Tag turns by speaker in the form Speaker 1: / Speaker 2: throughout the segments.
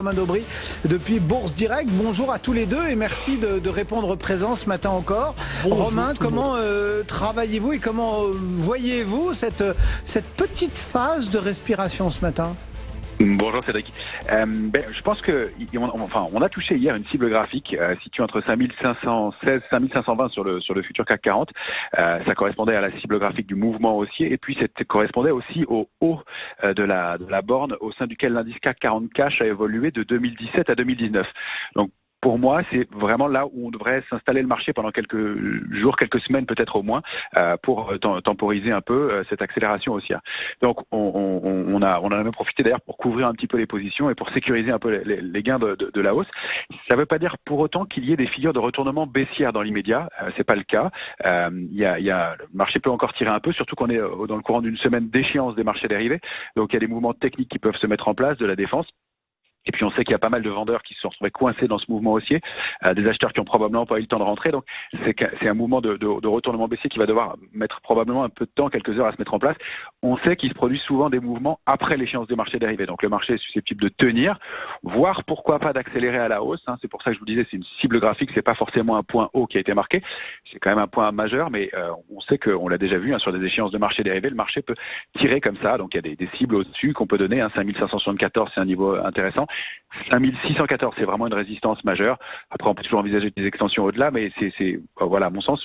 Speaker 1: Romain Daubry depuis Bourse Direct. Bonjour à tous les deux et merci de répondre présent ce matin encore. Bonjour Romain, comment travaillez-vous et comment voyez-vous cette petite phase de respiration ce matin ?
Speaker 2: Bonjour Cédric. Je pense que on a touché hier une cible graphique située entre 5516 5520 sur le futur CAC 40. Ça correspondait à la cible graphique du mouvement haussier et puis ça correspondait aussi au haut de la borne au sein duquel l'indice CAC 40 Cash a évolué de 2017 à 2019. Donc pour moi, c'est vraiment là où on devrait s'installer le marché pendant quelques jours, quelques semaines peut-être au moins, pour temporiser un peu cette accélération haussière. Donc on en a même profité d'ailleurs pour couvrir un petit peu les positions et pour sécuriser un peu les gains de la hausse. Ça ne veut pas dire pour autant qu'il y ait des figures de retournement baissière dans l'immédiat. C'est pas le cas. Le marché peut encore tirer un peu, surtout qu'on est dans le courant d'une semaine d'échéance des marchés dérivés. Donc il y a des mouvements techniques qui peuvent se mettre en place, de la défense. Et puis on sait qu'il y a pas mal de vendeurs qui se sont retrouvés coincés dans ce mouvement haussier, des acheteurs qui ont probablement pas eu le temps de rentrer. Donc c'est un mouvement de retournement baissier qui va devoir mettre probablement un peu de temps, quelques heures à se mettre en place. On sait qu'il se produit souvent des mouvements après l'échéance des marchés dérivés. Donc le marché est susceptible de tenir, voire pourquoi pas d'accélérer à la hausse. C'est pour ça que je vous disais, c'est une cible graphique, c'est pas forcément un point haut qui a été marqué. C'est quand même un point majeur, mais on sait qu'on l'a déjà vu sur des échéances de marchés dérivés, le marché peut tirer comme ça. Donc il y a des cibles au-dessus qu'on peut donner. 5574, c'est un niveau intéressant. 5614, c'est vraiment une résistance majeure. Après, on peut toujours envisager des extensions au-delà, mais voilà, à mon sens,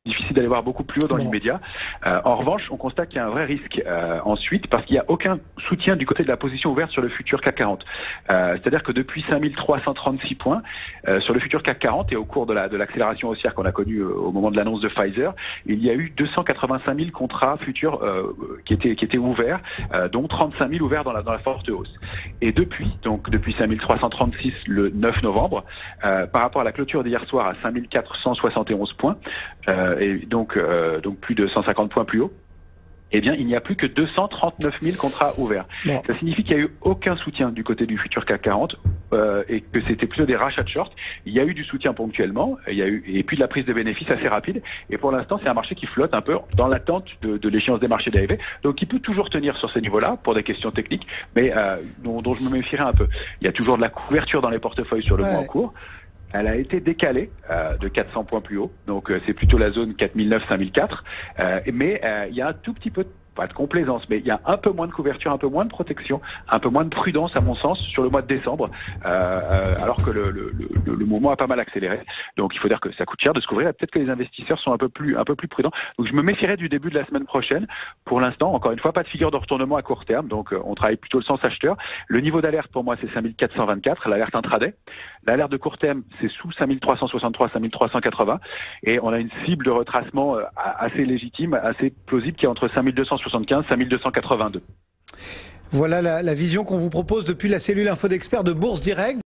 Speaker 2: difficile d'aller voir beaucoup plus haut dans l'immédiat. En revanche, on constate qu'il y a un vrai risque ensuite, parce qu'il n'y a aucun soutien du côté de la position ouverte sur le futur CAC 40. C'est-à-dire que depuis 5336 points, sur le futur CAC 40 et au cours de l'accélération haussière qu'on a connue au moment de l'annonce de Pfizer, il y a eu 285 000 contrats futurs qui étaient ouverts, dont 35 000 ouverts dans la forte hausse. Et depuis 5336 le 9 novembre, par rapport à la clôture d'hier soir à 5471 points, et donc plus de 150 points plus haut, eh bien, il n'y a plus que 239 000 contrats ouverts. Bon. Ça signifie qu'il n'y a eu aucun soutien du côté du futur CAC 40 et que c'était plutôt des rachats de short. Il y a eu du soutien ponctuellement, et puis de la prise de bénéfices assez rapide. Et pour l'instant, c'est un marché qui flotte un peu dans l'attente de l'échéance des marchés dérivés. Donc, il peut toujours tenir sur ces niveaux-là pour des questions techniques, mais dont je me méfierais un peu. Il y a toujours de la couverture dans les portefeuilles sur le mois en cours. Elle a été décalée de 400 points plus haut, donc c'est plutôt la zone 4009-5004, mais il y a un tout petit peu, pas de complaisance, mais il y a un peu moins de couverture, un peu moins de protection, un peu moins de prudence à mon sens sur le mois de décembre, alors que le mouvement a pas mal accéléré. Donc il faut dire que ça coûte cher de se couvrir. Peut-être que les investisseurs sont un peu plus prudents. Donc je me méfierais du début de la semaine prochaine. Pour l'instant, encore une fois, pas de figure de retournement à court terme. Donc on travaille plutôt le sens acheteur. Le niveau d'alerte pour moi c'est 5424, l'alerte intraday. L'alerte de court terme c'est sous 5363, 5380, et on a une cible de retracement assez légitime, assez plausible qui est entre 5275 et 5282.
Speaker 1: Voilà la vision qu'on vous propose depuis la cellule Info d'Experts de Bourse Direct.